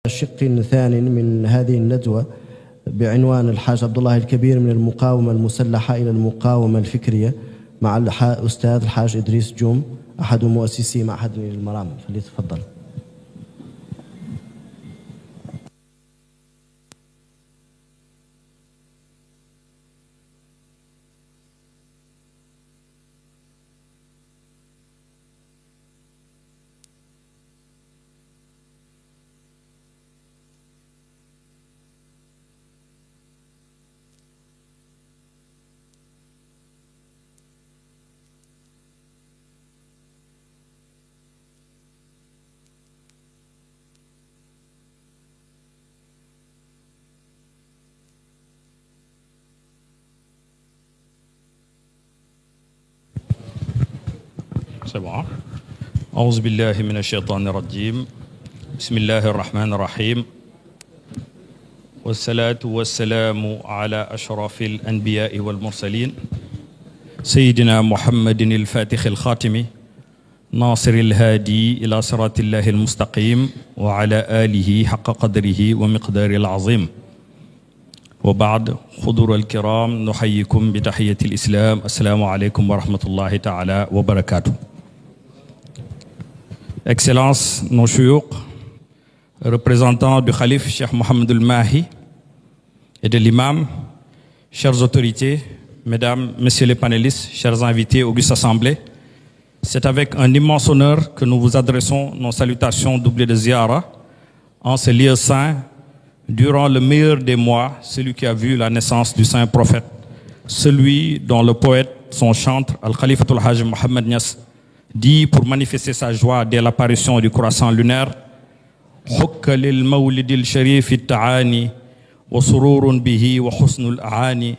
شق ثان من هذه الندوة بعنوان الحاج عبد الله الكبير من المقاومة المسلحة إلى المقاومة الفكرية مع الأستاذ الحاج إدريس جوم أحد مؤسسي معهد المرام. فليتفضل. C'est bon. أعوذ بالله من الشيطان الرجيم. بسم الله الرحمن الرحيم. والصلاة والسلام على أشرف الأنبياء والمرسلين سيدنا محمد الفاتح الخاتم ناصر الهادي إلى صراط الله المستقيم وعلى آله حق قدره ومقدار العظيم. وبعد حضور الكرام نحييكم بتحية الإسلام. السلام عليكم ورحمة الله تعالى وبركاته. Excellences, nos chouyouk, représentants du Khalif Cheikh Mohamed Mahi et de l'imam, chères autorités, mesdames, messieurs les panélistes, chers invités, auguste assemblée, c'est avec un immense honneur que nous vous adressons nos salutations doublées de ziara en ce lieu saint, durant le meilleur des mois, celui qui a vu la naissance du saint prophète, celui dont le poète, son chantre, Al-Khalifatul Hajj Mohamed Niass, dit pour manifester sa joie dès l'apparition du croissant lunaire: Hukka lil mawlidil sharifi ta'ani wa sururun bihi wa husnul aani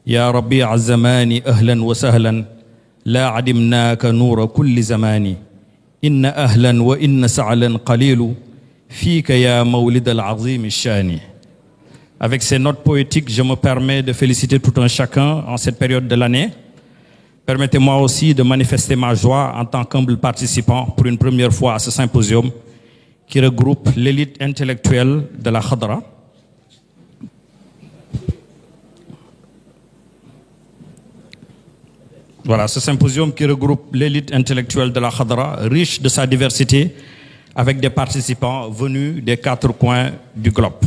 ya rabi'a zamani ahlan wa sahlan la adimnaka noura kulli zamani inna ahlan wa inna sa'lan qalilu fika ya mawlid al-azim shani. Avec ces notes poétiques, je me permets de féliciter tout un chacun en cette période de l'année. Permettez-moi aussi de manifester ma joie en tant qu'humble participant pour une première fois à ce symposium qui regroupe l'élite intellectuelle de la Khadra. Voilà, ce symposium qui regroupe l'élite intellectuelle de la Khadra, riche de sa diversité, avec des participants venus des quatre coins du globe.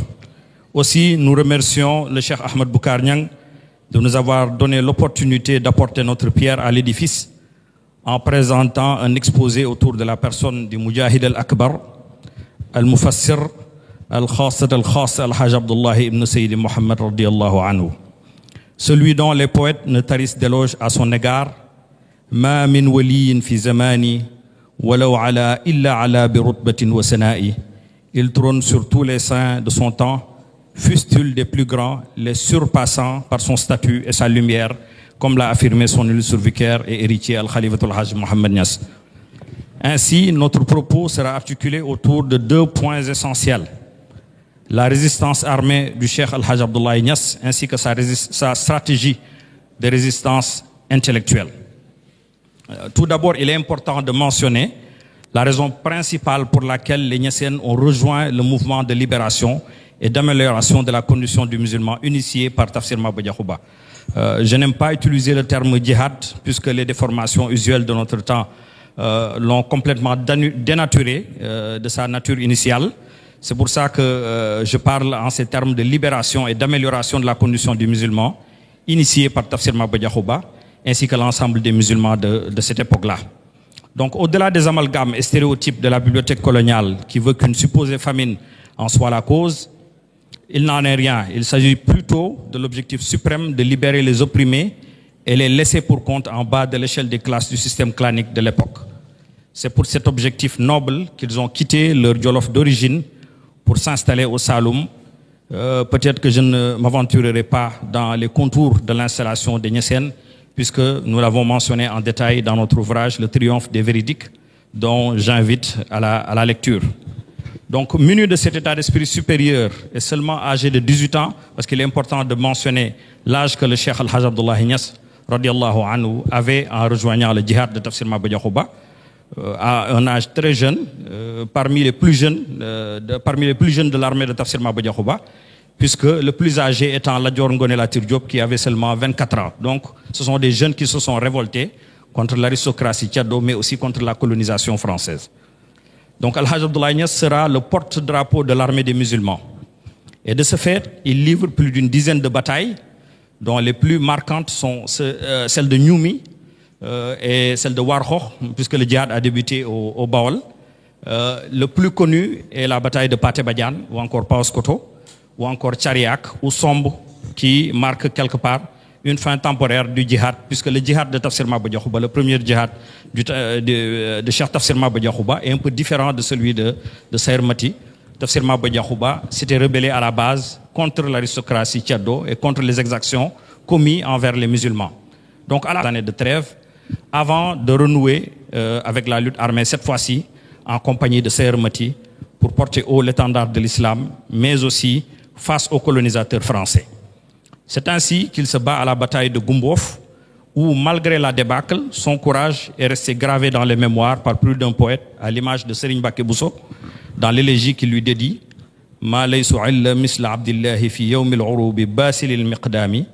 Aussi, nous remercions le Cheikh Ahmed Boukar Niang de nous avoir donné l'opportunité d'apporter notre pierre à l'édifice en présentant un exposé autour de la personne du Mujahid al-Akbar, al-Mufassir, al-Khassat al-Khass al-Hajj Abdullah ibn Sayyid Muhammad radiyallahu anhu. Celui dont les poètes ne tarissent d'éloges à son égard. Ma min waliyin fi zamani walaw ala illa ala bi rutbatin wa sana'i. Il trône sur tous les saints de son temps, fustule des plus grands, les surpassant par son statut et sa lumière, comme l'a affirmé son illustre vicaire et héritier Al-Khalifatul Hajj Mohamed Niass. Ainsi, notre propos sera articulé autour de deux points essentiels: la résistance armée du Cheikh Al-Hajj Abdullah Niass, ainsi que sa stratégie de résistance intellectuelle. Tout d'abord, il est important de mentionner la raison principale pour laquelle les Niassiennes ont rejoint le mouvement de libération et d'amélioration de la condition du musulman initié par Tafsir Maba Diakhou Ba. Je n'aime pas utiliser le terme djihad puisque les déformations usuelles de notre temps l'ont complètement dénaturé de sa nature initiale. C'est pour ça que je parle en ces termes de libération et d'amélioration de la condition du musulman initié par Tafsir Maba Diakhou Ba ainsi que l'ensemble des musulmans de cette époque-là. Donc au-delà des amalgames et stéréotypes de la bibliothèque coloniale qui veut qu'une supposée famine en soit la cause, il n'en est rien. Il s'agit plutôt de l'objectif suprême de libérer les opprimés et les laisser pour compte en bas de l'échelle des classes du système clanique de l'époque. C'est pour cet objectif noble qu'ils ont quitté leur Jolof d'origine pour s'installer au Saloum. Peut-être que je ne m'aventurerai pas dans les contours de l'installation des Niassiennes, puisque nous l'avons mentionné en détail dans notre ouvrage Le Triomphe des Véridiques, dont j'invite à la lecture. Donc, muni de cet état d'esprit supérieur et seulement âgé de 18 ans, parce qu'il est important de mentionner l'âge que le Cheikh Al-Hajj Abdullah Niass, radiallahu anhu, avait en rejoignant le djihad de Tafsir Maba Diakhou Ba, à un âge très jeune, parmi les plus jeunes de l'armée de Tafsir Maba Diakhou Ba, puisque le plus âgé étant Lat-Dior Ngoné Latyr Diop qui avait seulement 24 ans. Donc ce sont des jeunes qui se sont révoltés contre l'aristocratie tchado, mais aussi contre la colonisation française. Donc Al-Hajj Abdoulaye Niass sera le porte-drapeau de l'armée des musulmans. Et de ce fait, il livre plus d'une dizaine de batailles, dont les plus marquantes sont celles de Nioumi et celle de Warxoox, puisque le djihad a débuté au Baol. Le plus connu est la bataille de Pathé Badiane, ou encore Paoskoto, ou encore Tchariak, ou Somb, qui marque quelque part une fin temporaire du djihad, puisque le djihad de Tafsir Maba Diakhou Ba, le premier djihad de Cheikh Tafsir Maba Diakhou Ba, est un peu différent de celui de Sayer Mati. Tafsir Maba Diakhou Ba s'était rebellé à la base contre l'aristocratie tchado et contre les exactions commises envers les musulmans. Donc à la année de trêve, avant de renouer avec la lutte armée, cette fois-ci en compagnie de Sayer Mati, pour porter haut l'étendard de l'islam, mais aussi face aux colonisateurs français. C'est ainsi qu'il se bat à la bataille de Gumbof, où malgré la débâcle, son courage est resté gravé dans les mémoires par plus d'un poète, à l'image de Serigne Mbacké Bousso, dans l'élégie qu'il lui dédie, Ma laysu illa misla Abdillahi fi yawmil urubi basilil miqdami.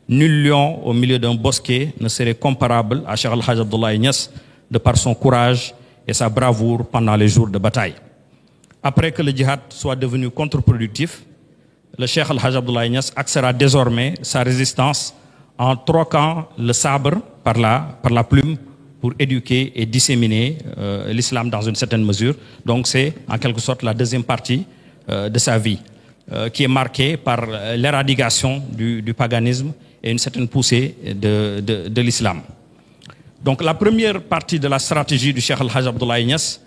Nul lion au milieu d'un bosquet ne serait comparable à Cheikh Al-Hajj Abdoulaye Niass de par son courage et sa bravoure pendant les jours de bataille. Après que le djihad soit devenu contre-productif, le Cheikh Al-Hajj Abdoulaye Niass axera désormais sa résistance en troquant le sabre par la plume pour éduquer et disséminer l'islam dans une certaine mesure. Donc c'est en quelque sorte la deuxième partie de sa vie, qui est marquée par l'éradication du paganisme et une certaine poussée de l'islam. Donc la première partie de la stratégie du Cheikh Al-Hajj Abdoulaye Niass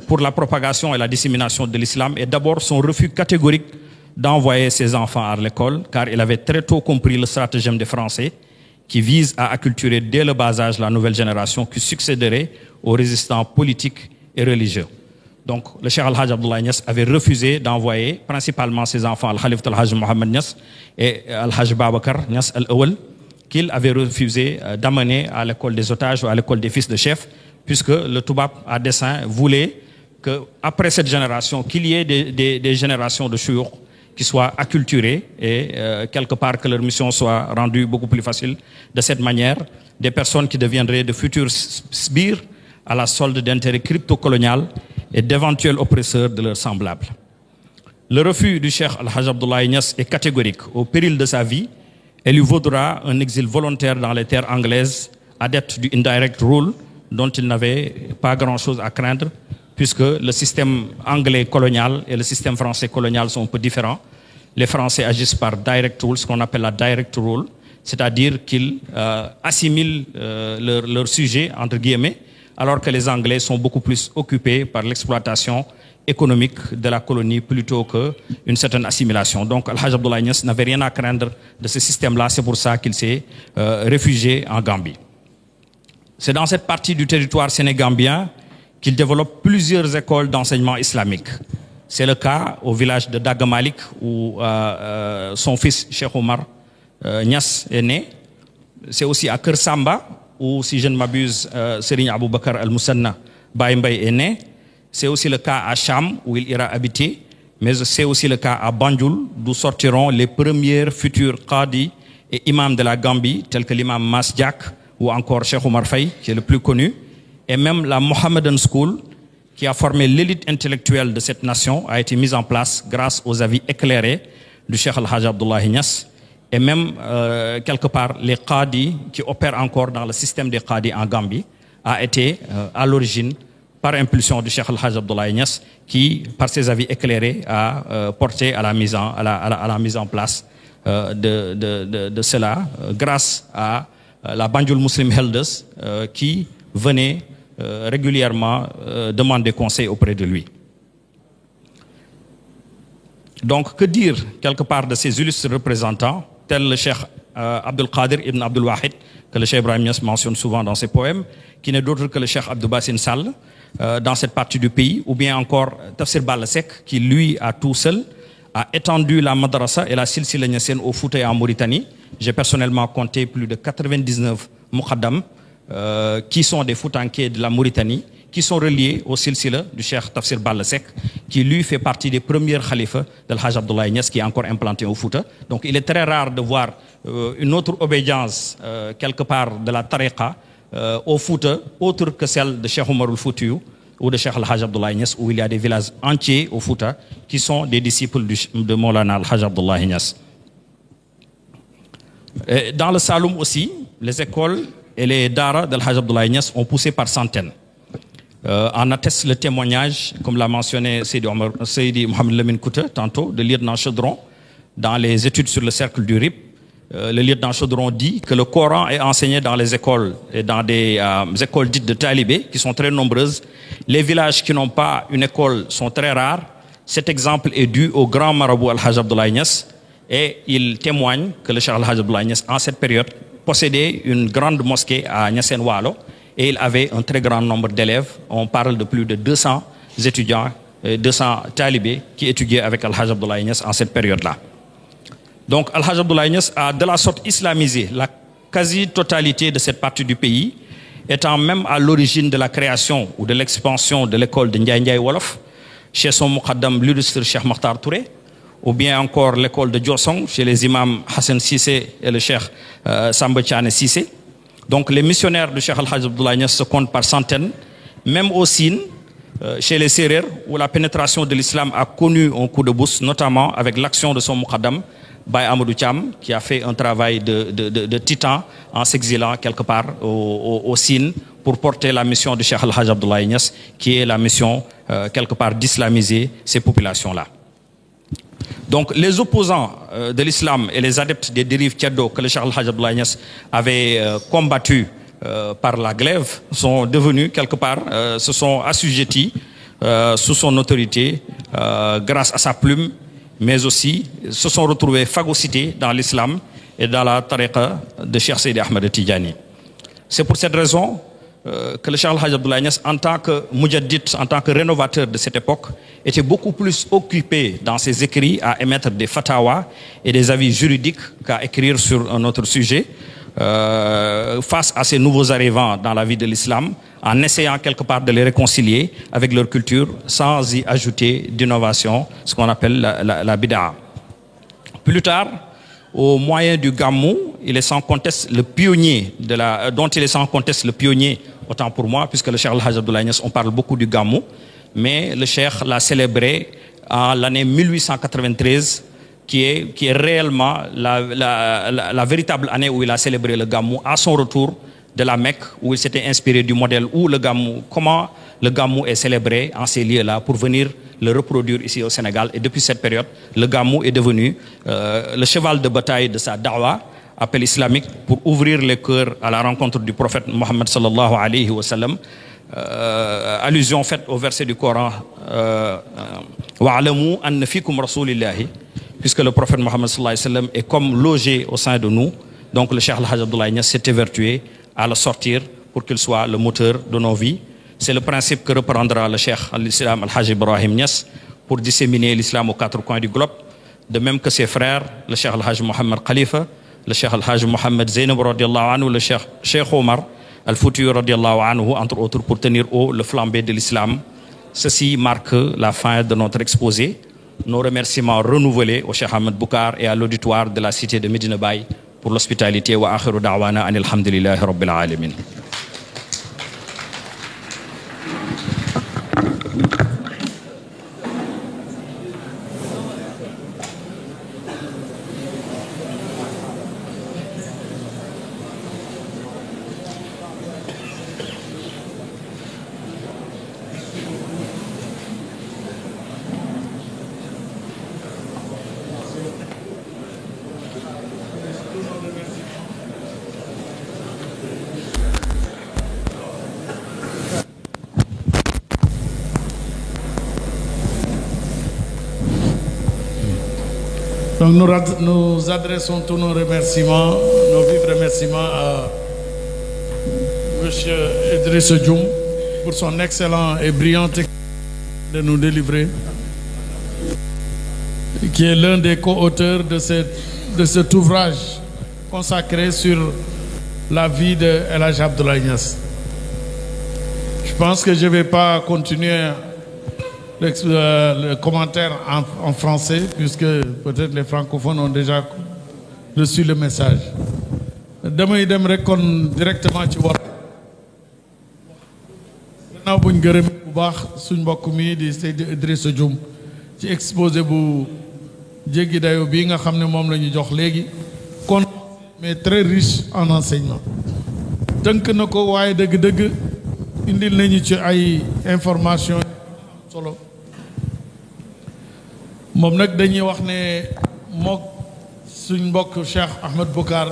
pour la propagation et la dissémination de l'islam est d'abord son refus catégorique d'envoyer ses enfants à l'école, car il avait très tôt compris le stratagème des Français qui vise à acculturer dès le bas âge la nouvelle génération qui succéderait aux résistants politiques et religieux. Donc le Cheikh Al-Hajj Abdoulaye Niass avait refusé d'envoyer principalement ses enfants Al-Khalifa Al-Hajj Mohamed Niass et Al-Hajj Babacar Niass Al-Awwal, qu'il avait refusé d'amener à l'école des otages ou à l'école des fils de chef, puisque le Toubab à dessein voulait qu'après cette génération, qu'il y ait des générations de chouyours qui soient acculturés et quelque part que leur mission soit rendue beaucoup plus facile. De cette manière, des personnes qui deviendraient de futurs sbires à la solde d'intérêts crypto-colonial et d'éventuels oppresseurs de leurs semblables. Le refus du Cheikh Al-Hajj Abdoulaye Niass est catégorique. Au péril de sa vie, elle lui vaudra un exil volontaire dans les terres anglaises, adepte du indirect rule, dont il n'avait pas grand-chose à craindre, puisque le système anglais colonial et le système français colonial sont un peu différents. Les Français agissent par direct rule, ce qu'on appelle la direct rule, c'est-à-dire qu'ils assimilent leur sujet, entre guillemets, alors que les Anglais sont beaucoup plus occupés par l'exploitation économique de la colonie plutôt qu'une certaine assimilation. Donc Al-Hajj Abdoulaye Niass n'avait rien à craindre de ce système-là, c'est pour ça qu'il s'est réfugié en Gambie. C'est dans cette partie du territoire sénégambien qu'il développe plusieurs écoles d'enseignement islamique. C'est le cas au village de Dagamalik où son fils Cheikh Omar Niass est né. C'est aussi à Kersamba où, si je ne m'abuse, Serigne Aboubakar Al-Moussanna Baye Mbaye est né. C'est aussi le cas à Cham où il ira habiter, mais c'est aussi le cas à Banjul d'où sortiront les premiers futurs qadis et imams de la Gambie, tels que l'imam Mas Diak ou encore Cheikh Omar Faye, qui est le plus connu. Et même la Mohammedan School, qui a formé l'élite intellectuelle de cette nation, a été mise en place grâce aux avis éclairés du Cheikh Al-Hajj Abdoulaye Niass. Et même, quelque part, les qadis qui opèrent encore dans le système des qadis en Gambie a été, à l'origine, par impulsion du Cheikh Al-Hajj Abdoulaye Niass, qui, par ses avis éclairés, a porté à la mise en place de cela, grâce à la Banjul Muslim Elders, qui venait régulièrement demander conseil auprès de lui. Donc, que dire quelque part de ces illustres représentants, tel le Cheikh Abdul Qadir ibn Abdul Wahid, que le Cheikh Ibrahim Niass mentionne souvent dans ses poèmes, qui n'est d'autre que le Cheikh Abdou Bassin Sall, dans cette partie du pays, ou bien encore Tafsir Balla Seck, qui lui, à tout seul, a étendu la madrasa et la silsila niassienne au Fouta et en Mauritanie. J'ai personnellement compté plus de 99 muqaddam qui sont des Foutanké de la Mauritanie, qui sont reliés au silsila du Cheikh Tafsir Balla Seck, qui lui fait partie des premiers khalifas de l'Hajj Abdoulaye Niass, qui est encore implanté au Fouta. Donc il est très rare de voir une autre obédience quelque part de la tariqa au Fouta, autre que celle de Cheikh Omarul Foutiyou ou de Cheikh Al-Hajj Abdoulaye Niass, où il y a des villages entiers au Fouta qui sont des disciples de Maulana Al-Hajj Abdoulaye Niass. Dans le Saloum aussi, les écoles et les daras d'Al-Hajj Abdoulaye Niass ont poussé par centaines. En atteste le témoignage, comme l'a mentionné Seydi Mohamed Lamine Kouta tantôt, de lieutenant Chaudron, dans les études sur le cercle du RIP. Le lieutenant Chaudron dit que le Coran est enseigné dans les écoles et dans des écoles dites de talibés, qui sont très nombreuses. Les villages qui n'ont pas une école sont très rares. Cet exemple est dû au grand marabout Al-Hajj Abdoulaye Niass, et il témoigne que le Cheikh Al-Hajj Abdoulaye Niass, en cette période, possédait une grande mosquée à Niassène Walo, et il avait un très grand nombre d'élèves. On parle de plus de 200 étudiants, 200 talibés qui étudiaient avec Al-Hajj Abdoulaye Niass en cette période-là. Donc Al-Hajj Abdoulaye Niass a de la sorte islamisé la quasi-totalité de cette partie du pays, étant même à l'origine de la création ou de l'expansion de l'école de Ndiaye Ndiaye Wolof, chez son muqaddam l'illustre Cheikh Makhtar Touré, ou bien encore l'école de Diossong, chez les imams Hassan Sissé et le Cheikh Samba Thiané Sissé. Donc les missionnaires du Cheikh Al-Hajj Abdoulaye Niass se comptent par centaines, même au Sine, chez les Sérères, où la pénétration de l'islam a connu un coup de boost, notamment avec l'action de son muqaddam, Baye Amadou Thiam, qui a fait un travail de titan en s'exilant quelque part au Sine pour porter la mission du Cheikh Al-Hajj Abdoulaye Niass, qui est la mission quelque part d'islamiser ces populations-là. Donc les opposants de l'islam et les adeptes des dérives tiaddo que le Cheikh Al-Hajj Abdoulaye Niass avait combattus par la glaive sont devenus quelque part, se sont assujettis sous son autorité grâce à sa plume, mais aussi se sont retrouvés phagocytés dans l'islam et dans la tariqa de Cheikh Seydi Ahmed Tidjani. C'est pour cette raison que le Cheikh Al-Hajj Abdoulaye Niass, en tant que mujaddid, en tant que rénovateur de cette époque, était beaucoup plus occupé dans ses écrits à émettre des fatawas et des avis juridiques qu'à écrire sur un autre sujet, face à ces nouveaux arrivants dans la vie de l'islam, en essayant quelque part de les réconcilier avec leur culture sans y ajouter d'innovation, ce qu'on appelle la bid'a. Plus tard, au moyen du Gamou, il est sans conteste le pionnier dont il est sans conteste le pionnier, autant pour moi, puisque le Cheikh Al-Hajj Abdoulaye Niass, on parle beaucoup du Gamou, mais le Cheikh l'a célébré en l'année 1893, qui est réellement la véritable année où il a célébré le Gamou à son retour de la Mecque, où il s'était inspiré du modèle où le Gamou, comment le Gamou est célébré en ces lieux-là pour venir le reproduire ici au Sénégal. Et depuis cette période, le Gamou est devenu le cheval de bataille de sa da'wa, appel islamique, pour ouvrir les cœurs à la rencontre du prophète Mohammed sallallahu alayhi wa sallam. Allusion faite au verset du Coran wa'alamu anna fikum rasulillahi, puisque le prophète Mohammed sallallahu alayhi wa sallam est comme logé au sein de nous. Donc le Cheikh Al-Hajj Abdoulaye Niass s'est évertué à le sortir pour qu'il soit le moteur de nos vies. C'est le principe que reprendra le Cheikh Al-Islam Al-Hajj Ibrahim Niass pour disséminer l'islam aux quatre coins du globe, de même que ses frères, le Cheikh Al-Hajj Mohammed Khalifa, le Cheikh Al-Hajj Mohammed Zainab radiallahu anhu, le Cheikh Omar Al-Foutiyou radiallahu anhu, entre autres, pour tenir haut le flambé de l'islam. Ceci marque la fin de notre exposé. Nos remerciements renouvelés au Cheikh Ahmed Boukar et à l'auditoire de la cité de Medina Baye pour l'hospitalité. Wa akhiru da'wana anil hamdulillahi rabbil alamin. Donc nous adressons tous nos remerciements, nos vifs remerciements à M. Idriss Djoum pour son excellent et brillant texte de nous délivrer, qui est l'un des co-auteurs de cet ouvrage consacré sur la vie de El Hadj Abdoulaye Niass. Je pense que je ne vais pas continuer le commentaire en français, puisque peut-être les francophones ont déjà reçu le message. damay dem rek kon directement ci war gannaaw buñ gërëm bu baax suñ mbokk mi di Seydi Idrissa Dioum ci exposé bu jéggi dayo bii nga xam ne moom la ñu jox léegi kon mais très riche en enseignement tënk na ko waaye dëgg-dëgg indil nañu ci ay information solo moom nag dañuy wax ne mook suñ mbokk Cheikh Ahmed Boucar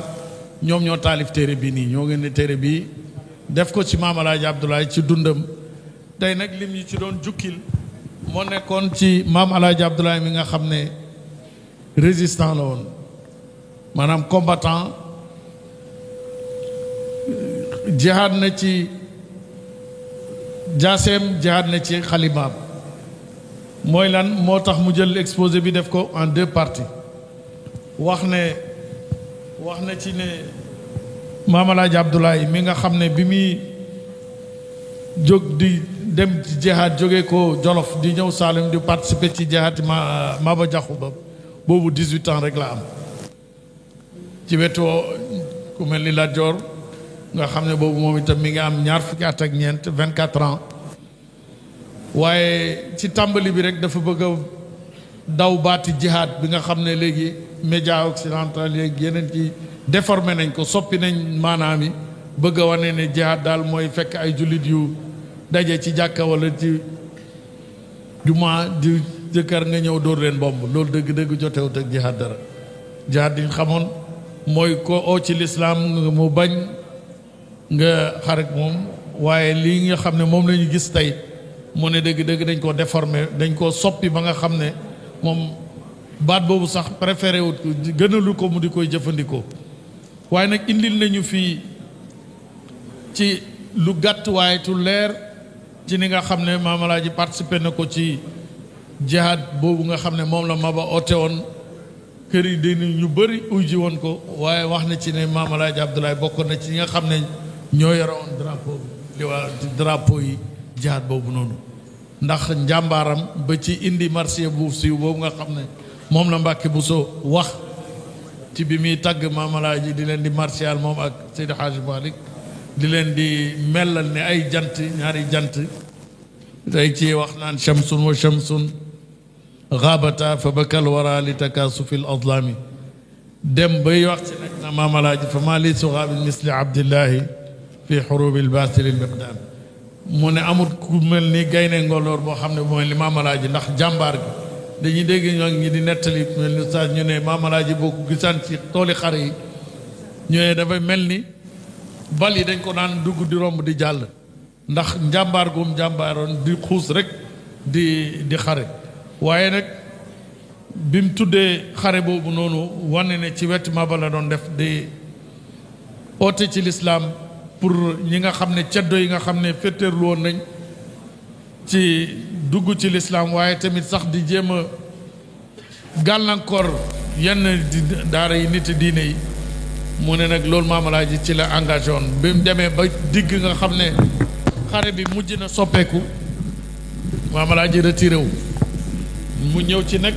ñoom ñoo taalif téere bi nii ñoo ngeen ne téere bi def ko ci Maam Alaaji Abdoulaye ci dundam tey nag lim yi ci doon jukkil moo nekkoon ci Maam Alaaji Abdoulaye mi nga xam ne résistant la woon maanaam combattant jihaad na ci jaaseem jihaad na ci xalimaam mooy lan moo tax mu jël exposé bi def ko en deux parties wax na ci ne Maam Alaaji Abdoulaye mi nga xam ne bi muy jóg di dem ci jihaad jóge ko Jolof di ñëw Saalum di participer ci jihaad Maba Jaxu Ba boobu 18 ans rek la am ci wetu ku mel ni Lat Joor nga xam ne boobu moom itam mi ngi am ñaar fukki at ak ñeent 24 ans waaye ci tàmbali bi rek dafa bëgg a daw baati jihaad bi nga xam ne léegi média occidental yeeg yeneen ci déformé nañ ko soppi nañ maanaam yi bëgg a wane ne jihaad daal mooy fekk ay jullit yu daje ci jàkka wala ci jumaa di jëkkër nga ñëw dóor leen bomb loolu dëgg-dëgg jotewut ak jihaad dara jihaad diñ xamoon mooy ko oo ci lislaam mu bañ nga xarit moom waaye lii nga xam ne moom la ñu gis tey mu ne dëgg-dëgg dañ koo déformé dañ koo soppi ba nga xam ne moom baat boobu sax préféré wut ko gënalu ko mu di koy jëfandikoo waaye nag indil nañu fii ci lu gàtt waaye tu leer ci ni nga xam ne Maam Alaaji participé na ko ci jihaad boobu nga xam ne moom la Maba oote woon kër yi dina ñu bëri uy ji woon ko waaye wax na ci ne Maam Alaaji Abdoulaye bokk na ci ñi nga xam ne ñoo yore woon drapeau li waa drapeau yi jihaad boobu noonu ndax njàmbaaram ba ci indi marché bu siiw boobu nga xam ne moom la Mbàkke Buso wax ci bi muy tagg Maam Alaaji di leen di martial moom ak Seydi Hadji Malick di leen di mellal ne ay jant ñaari jant tey ci wax naan shamsun wa shamsun xaabata fa bakal wara li takaasufi l adlaami dem bay wax ci nag na Maam Alaaji fa maa li suxaabi misli abdillahi fi xurubi lbaatili lmiqdaam mu ne amul ku mel ni gaynde ngoloor boo xam ne bu mel ni Maam Alaaji ndax jàmbaar gi dañuy dégg ñoo ngi di nettali mel ni saa ñu ne Maam Alaaji boo ko gisaan ci tooli xare yi ñu ne dafay mel ni bal yi dañ ko daan dugg di romb di jàll ndax njàmbaar gum jàmbaaroon di xuus rek di xare waaye nag bi mu tuddee xare boobu noonu wane ne ci wetu Maba la doon def di oote ci lislaam pour ñi nga xam ne ceddo yi nga xam ne féeteerlu woon nañ ci dugg ci lislaam waaye tamit sax di jéem a gàllankoor yenn daara yi nit diine yi mu ne nag loolu Maam Alaaji ci la engagé woon bi mu demee ba digg nga xam ne xare bi mujj na soppeeku Maam Alaaji retiré wu mu ñëw ci nag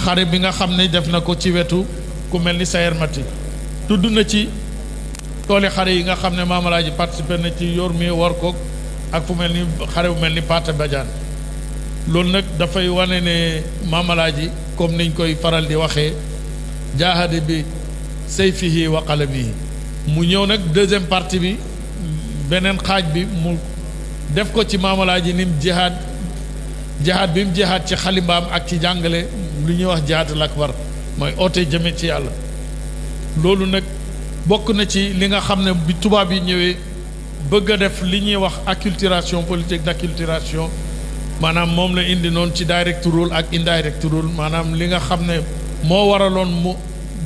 xare bi nga xam ne def na ko ci wetu ku mel ni Sayer Mati tudd na ci tooli xare yi nga xam ne Maam Alaaji participé na ci yor mi war ko ak fu mel ni xare bu mel ni Paate Badiane loolu nag dafay wane ne Maam Alaaji comme niñ koy faral di waxee jaahade bi sayfihi wa qalamihi mu ñëw nag deuxième partie bi beneen xaaj bi mu def ko ci Maam Alaaji nim jihaad bi mu jihaad ci xalimbaam ak ci jàngale lu ñuy wax jihaadul akbar mooy oote jëme ci yàlla loolu nag bokk na ci li nga xam ne bi tubaab yi ñëwee bëgg a def li ñuy wax acculturation politique d'acculturation maanaam moom la indi noonu ci direct rule ak indirect rule maanaam li nga xam ne moo waraloon mu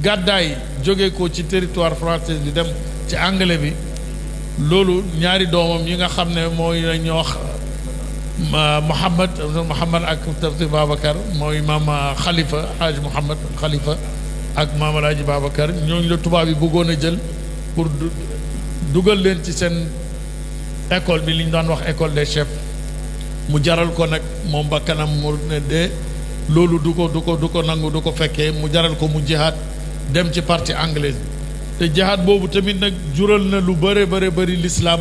gàddaay jóge ko ci territoire français di dem ci anglais bi loolu ñaari doomam yi nga xam ne mooy la ñu wax Mouhamad ak Tafsir Babacar mooy maam Khalifa Haaj Mouhamad Khalifa ak maam Alaaji Babacar ñooñu la tubaab yi bëggoon a jël pour dugal leen ci seen école bi li ñu daan wax école des chefs mu jaral ko nag moom ba kanam mu ne de loolu du ko nangu du ko fekkee mu jaral ko mu jihaad dem ci partie anglaise te jihaad boobu tamit nag jural na lu bëri l'islam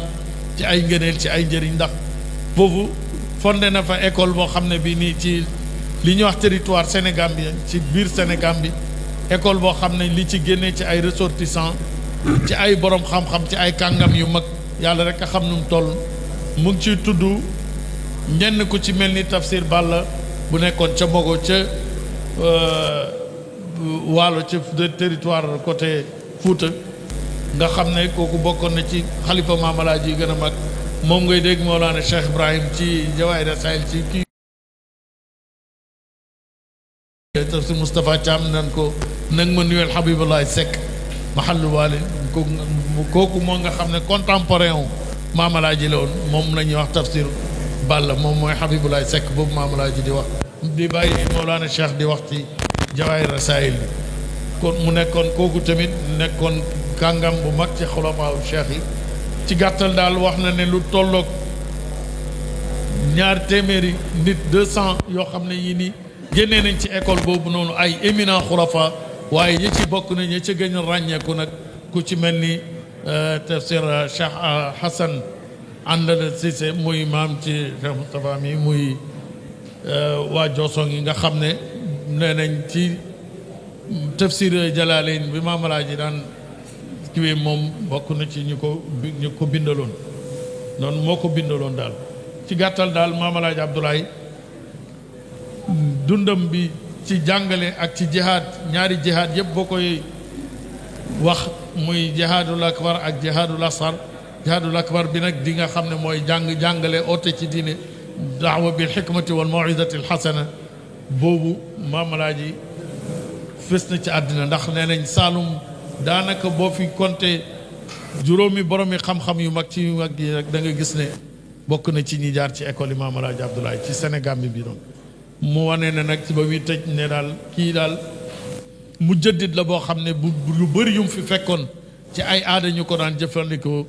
ci ay ngëneel ci ay njëriñ ndax foofu fondé na fa école boo xam ne bi nii ci li ñuy wax territoire sénégambien ci biir Sénégambie école boo xam ne li ci génnee ci ay ressortissants ci ay borom xam-xam ci ay kàngam yu mag yàlla rek a xam nu mu toll mu ngi ciy tudd ñenn ku ci mel ni Tafsir Balla bu nekkoon ca Bogo ca Waalo ca territoire côté Fouta nga xam ne kooku bokkoon na ci xalifa maamalaaji yi gën a mag moom ngay dégg Mawlana Cheikh Ibrahim ci Jawaahir Rasaa'il ci kii Tafsir Moustapha Thiam nan ko nag ma nuyel Habibullah Seck mahallu waali kooku moo nga xam ne contemporain wu maamalaaji la woon moom la ñuy wax Tafsir Balla moom mooy Habibullah Seck boobu maamalaaji di wax di bàyyi Mawlana Cheikh di wax ci Jawaahir Rasaa'il bi kon mu nekkoon kooku tamit nekkoon kàngam bu mag ci xulafaa cheikh yi ci gàttal daal wax na ne lu tolloog ñaar téeméeri nit 200 yoo xam ne yii nii génnee nañ ci école boobu noonu ay éminent xulafa waaye ñi ci bokk na ñi ci gën a ràññeeku nag ku ci mel ni tafsir Cheikh Hassan Andala Cissé muy maam ci Cheikh Moustapha mi muy waa Joosong yi nga xam ne nee nañ ci tafsir Jalalayn bi maamalaaji daan kiwee moom bokk na ci ñu ko bindaloon noonu moo ko bindaloon daal ci gàttal daal maamalaaji Abdoulaye dundam bi ci jàngale ak ci jihaad ñaari jihaad yëpp boo koy wax muy jihaadul akbar ak jihaadul asghar jihaadul akbar bi nag di nga xam ne mooy jàngale oote ci diine daawa bil xikmati wal mawidati al xasana boobu maamalaaji fës na ci àddina ndax nee nañ Saalum daanaka boo fi compté juróomi boromi xam-xam yu mag ci yu mag yi rek da nga gis ne bokk na ci ñi jaar ci école Imam Alaaji Abdoulaye ci Sénégal bi doon mu wane ne nag ci ba muy tëj ne daal kii daal mu jëddit la boo xam ne bu lu bëri yum fi fekkoon ci ay aada ñu ko daan jëfandikoo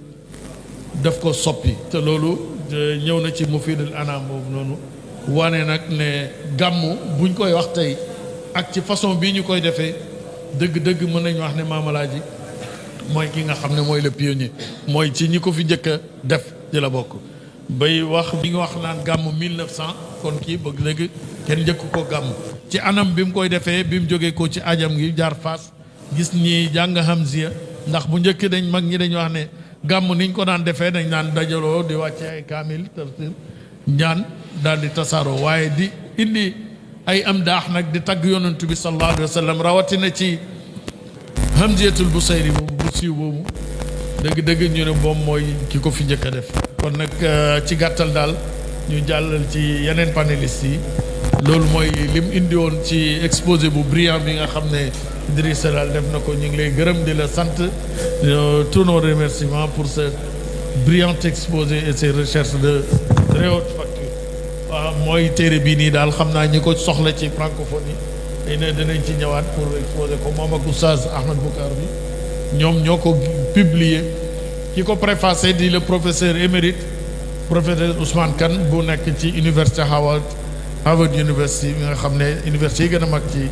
daf ko soppi te loolu ñëw na ci Mufidul Anam boobu noonu wane nag ne gàmmu buñ koy wax tey ak ci façon bii ñu koy defee dëgg-dëgg mën nañu wax ne Maam Alaaji mooy ki nga xam ne mooy le pionnier mooy ci ñi ko fi njëkk a def ci la bokk bay wax bi nga wax naan gàmmu 1900 kon kii bëgg léegi kenn njëkk ko gàmmu ci anam bi mu koy defee bi mu jógee ko ci ajam gi jaar Fass gis ñi jàng Hamziya ndax bu njëkk dañ mag ñi dañ wax ne gàmmu niñ ko daan defee dañ naan dajaloo di wàcce ay kaamil tafsir ñaan daal di tasaaroo waaye di indi ay am daax nag di tagg yonantu bi sallallahu alayhi wa sallam rawatina ci Hamziyatul Busayri boobu bu siiw boobu dëgg-dëgg ñu ne moom mooy ki ko fi njëkk a def kon nag ci gàttal daal ñu jàllal ci yeneen panélistes yi loolu mooy lim indi woon ci exposé bu brillant bi nga xam ne Idrissa daal def na ko ñu ngi lay gërëm di la sant tous nos remerciements pour ce brillant exposé et ces recherches de très haute facture waaw mooy téere bii nii daal xam naa ñi ko soxla ci francophonie xëy na dinañ ci ñëwaat pour exposer ko moom ak Oustaz Ahmed Boucar bi ñoom ñoo ko publier ki ko préfacé di le professeur émérite professeur Ousmane Kane bu nekk ci université Harvard University bi nga xam ne université yi gën a mag ci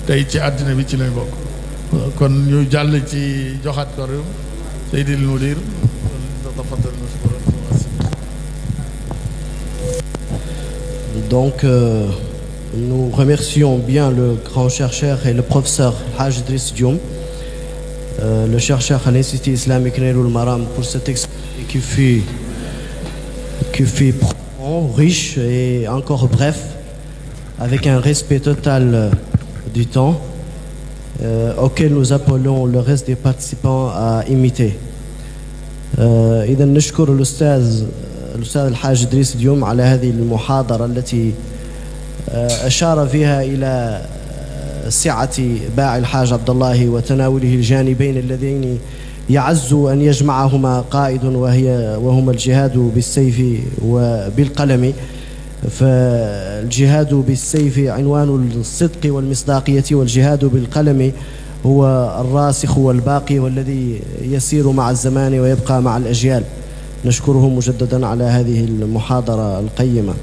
tey ci àddina bi ci lay bokk kon ñu jàll ci joxaat ko réew Seydil Mudir donc nous remercions bien le grand chercheur et le professeur Haj Idriss Dioum, le chercheur à l'Institut islamique Naïloul Maram pour cet exposé qui fut profond, riche et encore bref, avec un respect total du temps auquel nous appelons le reste des participants à imiter. إذا نشكر الأستاذ الحاج إدريس ديوم على هذه المحاضرة التي أشار فيها إلى سعة باع الحاج عبد الله وتناوله الجانبين اللذين يعز أن يجمعهما قائد وهما الجهاد بالسيف وبالقلم. فالجهاد بالسيف عنوان الصدق والمصداقية، والجهاد بالقلم هو الراسخ والباقي والذي يسير مع الزمان ويبقى مع الأجيال. نشكره مجددا على هذه المحاضرة القيمة.